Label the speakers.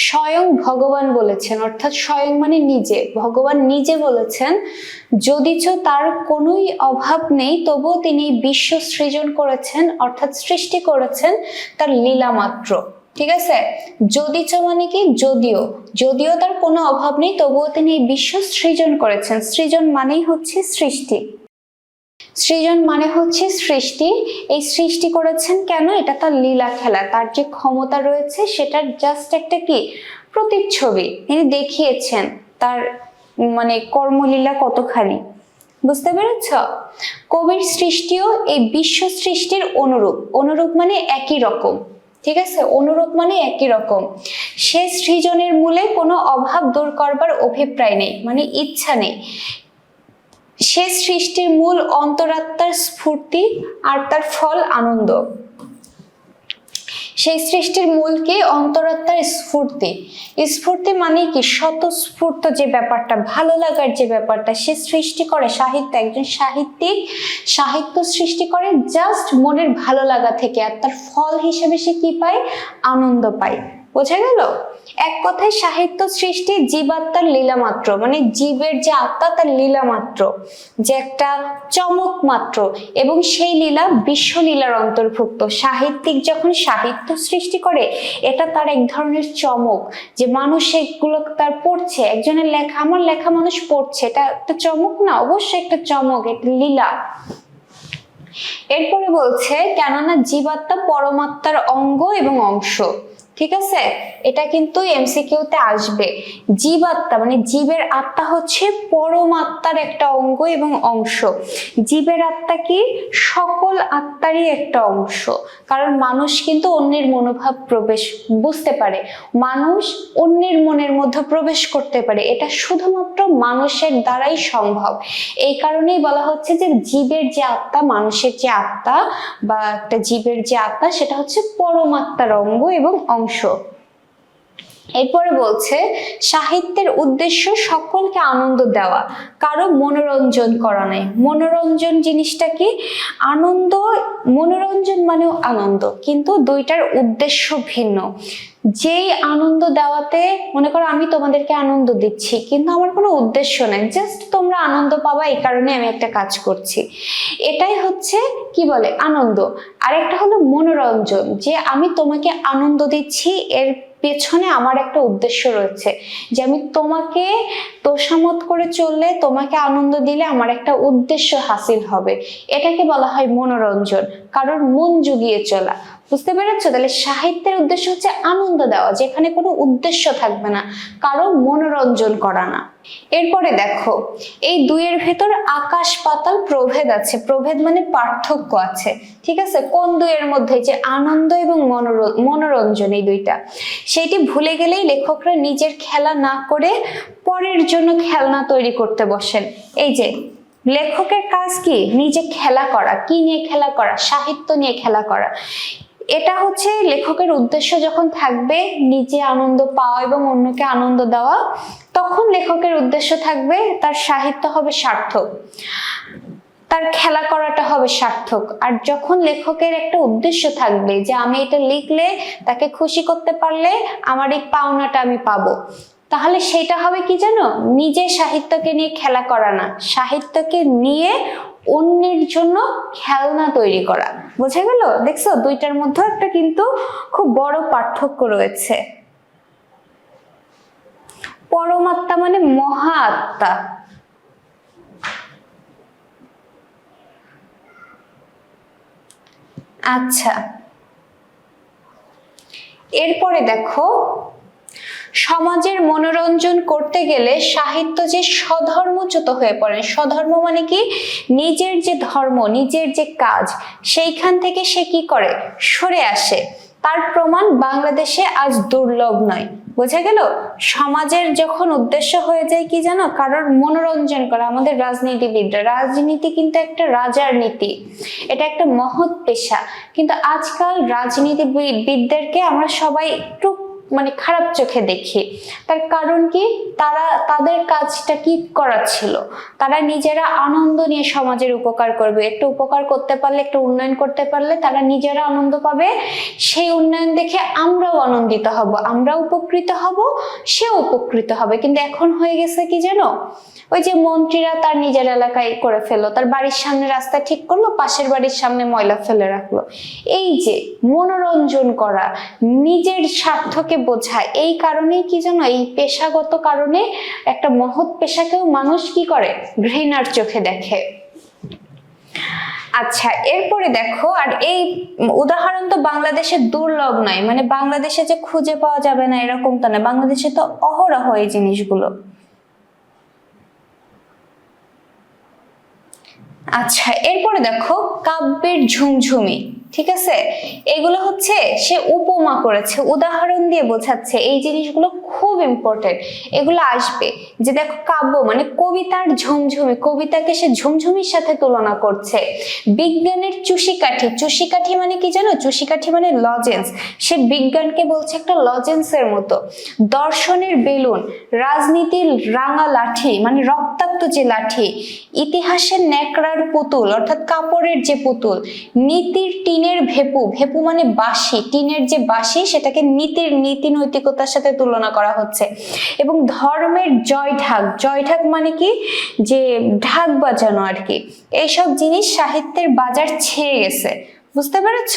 Speaker 1: স্বয়ং ভগবান বলেছেন, অর্থাৎ স্বয়ং মানে নিজে, ভগবান নিজে বলেছেন যদিচ তার কোনোই অভাব নেই তবুও তিনি বিশ্ব সৃজন করেছেন, অর্থাৎ সৃষ্টি করেছেন তার লীলা মাত্র। ঠিক আছে, যদিচ মানে কি যদিও, যদিও তার কোনো অভাব নেই তবুও তিনি এই বিশ্ব সৃজন করেছেন। সৃজন মানেই হচ্ছে সৃষ্টি, সৃজন মানে হচ্ছে সৃষ্টি। এই সৃষ্টি করেছেন কেন? এটা তার লীলা খেলা, তার যে ক্ষমতা রয়েছে সেটার জাস্ট একটা কি প্রতিচ্ছবি। তিনি দেখিয়েছেন তার মানে কর্মলীলা কতখানি, বুঝতে পেরেছ? কবির সৃষ্টিও এই বিশ্ব সৃষ্টির অনুরূপ, অনুরূপ মানে একই রকম। ঠিক আছে, অনুরূপ মানে একই রকম। সে সৃজনের মূলে কোনো অভাব দূর করবার অভিপ্রায় নেই, মানে ইচ্ছা নেই। সে সৃষ্টির মূল অন্তরাত্মার স্ফূর্তি আর তার ফল আনন্দ। সেই সৃষ্টির মূল কি? অন্তরাত্মার স্ফূর্তি। স্ফূর্তি মানে কি? স্বতঃস্ফূর্ত যে ব্যাপারটা, ভালো লাগার যে ব্যাপারটা সে সৃষ্টি করে। সাহিত্য, একজন সাহিত্যিক সাহিত্য সৃষ্টি করে জাস্ট মনের ভালো লাগা থেকে, আর তার ফল হিসেবে সে কি পায়? আনন্দ পায়। বোঝা গেল? এক কথায় সাহিত্য সৃষ্টি জীবাত্মার লীলা মাত্র, মানে জীবের যে আত্মা তার লীলা মাত্র, যে একটা চমক মাত্র, এবং সেই লীলা বিশ্ব লীলার অন্তর্ভুক্ত। সাহিত্যিক যখন সাহিত্য সৃষ্টি করে এটা তার এক ধরনের চমক, যে মানুষ এগুলো তার পড়ছে, একজনের লেখা, আমার লেখা মানুষ পড়ছে, এটা একটা চমক না? অবশ্যই একটা চমক, এটা লীলা। এরপরে বলছে কেননা জীবাত্মা পরমাত্মার অঙ্গ এবং অংশ। ঠিক আছে, এটা কিন্তু এমসিকিউতে আসবে। জীবাত্মা মানে জীবের আত্মা হচ্ছে পরমাত্মার একটা অঙ্গ এবং অংশ। জীবের আত্মা কি? সকল আত্মারই একটা অংশ। কারণ মানুষ কিন্তু অন্যের মনোভাব বুঝতে পারে, মানুষ অন্যের মনের মধ্যে প্রবেশ করতে পারে, এটা শুধুমাত্র মানুষের দ্বারাই সম্ভব। এই কারণেই বলা হচ্ছে যে জীবের যে আত্মা, মানুষের যে আত্মা বা একটা জীবের যে আত্মা, সেটা হচ্ছে পরমাত্মার অঙ্গ এবং অংশ। এরপরে বলছে সাহিত্যের উদ্দেশ্য সকলকে আনন্দ দেওয়া, কারো মনোরঞ্জন করা নাই। মনোরঞ্জন জিনিসটা কি? আনন্দ, মনোরঞ্জন মানেও আনন্দ, কিন্তু দুইটার উদ্দেশ্য ভিন্ন। যেই আনন্দ দেওয়াতে, মনে করো আমি তোমাদেরকে আনন্দ দিচ্ছি কিন্তু আমার কোনো উদ্দেশ্য নেই, জাস্ট তোমরা আনন্দ পাবা এই কারণে আমি একটা কাজ করছি, এটাই হচ্ছে কি বলে? আনন্দ। আরেকটা হলো মনোরঞ্জন, যে আমি তোমাকে আনন্দ দিচ্ছি এর পেছনে আমার একটা উদ্দেশ্য রয়েছে, যে আমি তোমাকে তোষামত করে চললে, তোমাকে আনন্দ দিলে আমার একটা উদ্দেশ্য হাসিল হবে, এটাকে বলা হয় মনোরঞ্জন, কারোর মন জুগিয়ে চলা। বুঝতে পেরেছো? তাহলে সাহিত্যের উদ্দেশ্য হচ্ছে আনন্দ দেওয়া, যেখানে কোনো উদ্দেশ্য থাকবে না, কারো মনোরঞ্জন করা না। এরপরে দেখো এই দুইয়ের ভেতর আকাশ পাতাল প্রভেদ আছে। প্রভেদ মানে পার্থক্য আছে। ঠিক আছে, কোন দুইয়ের মধ্যে? যে আনন্দ এবং মনোরঞ্জন, এই দুইটা। সেটি ভুলে গেলেই লেখকরা নিজের খেলা না করে পরের জন্য খেলনা তৈরি করতে বসেন। এই যে লেখকের কাজ কি? নিজে খেলা করা। কি নিয়ে খেলা করা? সাহিত্য নিয়ে খেলা করা। এটা হচ্ছে লেখকের উদ্দেশ্য। যখন থাকবে নিজে আনন্দ পাওয়া এবং অন্যকে আনন্দ দেওয়া, তখন লেখকের উদ্দেশ্য থাকবে তার সাহিত্য হবে সার্থক, তার খেলা করাটা হবে সার্থক। আর যখন লেখকের একটা উদ্দেশ্য থাকবে যে আমি এটা লিখলে তাকে খুশি করতে পারলে আমার এই পাওনাটা আমি পাবো, তাহলে সেটা হবে কি জানো? নিজে সাহিত্যকে নিয়ে খেলা করা না, সাহিত্যকে নিয়ে অন্যের জন্য খেলনা তৈরি করা। বোঝা গেল? দেখছো দুইটার মধ্যে একটা কিন্তু খুব বড় পার্থক্য রয়েছে। পরমাত্মা মানে মহা আত্মা। আচ্ছা, এরপরে দেখো সমাজের মনোরঞ্জন করতে গেলে সাহিত্য যে স্বধর্মচ্যুত হয়ে পড়ে। স্বধর্ম মানে কি? নিজের যে ধর্ম, নিজের যে কাজ, সেইখান থেকে সে কি করে? সরে আসে। তার প্রমাণ বাংলাদেশে আজ দুর্লভ নয়। বোঝা গেল? সমাজের যখন উদ্দেশ্য হয়ে যায় কি জানো? কারোর মনোরঞ্জন করা। আমাদের রাজনীতিবিদরা, রাজনীতি কিন্তু একটা রাজার নীতি, এটা একটা মহৎ পেশা, কিন্তু আজকাল রাজনীতিবিদদেরকে আমরা সবাই একটু মানে খারাপ চোখে দেখি। তার কারণ কি, তাদের কাজটা কি করা ছিল, তারা নিজেরা আনন্দ নিয়ে সমাজের উপকার করবে, একটু উপকার করতে পারলে, একটু উন্নয়ন করতে পারলে তারা নিজেরা আনন্দ পাবে, সেই উন্নয়ন দেখে আমরাও আনন্দিত হব, আমরাও উপকৃত হব, সেও উপকৃত হবে। কিন্তু এখন হয়ে গেছে কি জানো, ওই যে মন্ত্রীরা তার নিজের এলাকায় করে ফেললো, তার বাড়ির সামনে রাস্তা ঠিক করলো, পাশের বাড়ির সামনে ময়লা ফেলে রাখলো। এই যে মনোরঞ্জন করা, নিজের স্বার্থকে বোঝা, এই কারণেই কি জানো, এই পেশাগত কারণে একটা মহৎ পেশাকেও মানুষ কি করে, ঘৃণার চোখে দেখে। আচ্ছা, এরপরে দেখো, আর এই উদাহরণ তো বাংলাদেশে দুর্লভ নয়, মানে বাংলাদেশে যে খুঁজে পাওয়া যাবে না এরকম তো না, বাংলাদেশে তো অহরহ এই জিনিসগুলো। আচ্ছা, এরপরে দেখো কাব্যের ঝুমঝুমি, ঠিক আছে, এগুলো হচ্ছে সে উপমা করেছে, উদাহরণ দিয়ে বোঝাচ্ছে। এই জিনিসগুলো খুব ইম্পর্টেন্ট, এগুলো আসবে। যে দেখো কাব্য মানে কবিতার ঝুমঝুমি, কবিতাকে সে ঝুমঝুমির সাথে তুলনা করছে। বিজ্ঞানের চুষিকাঠি, চুষিকাঠি মানে কি জানো, চুষিকাঠি মানে লজেন্স, সে বিজ্ঞানকে বলছে একটা লজেন্সের মতো। দর্শনের বেলুন, রাজনীতির রাঙা লাঠি মানে রক্তাক্ত যে লাঠি, ইতিহাসের ন্যাকড়ার পুতুল অর্থাৎ কাপড়ের যে পুতুল, নীতির টিনের ভেপু, ভেপু মানে বাঁশি, টিনের যে বাঁশি সেটাকে নীতি নৈতিকতার সাথে তুলনা করা হচ্ছে। এবং ধর্মের জয় ঢাক, জয় ঢাক মানে কি, যে ঢাক বাজানো আর কি। এইসব জিনিস সাহিত্যের বাজার ছেয়ে গেছে, বুঝতে পেরেছ?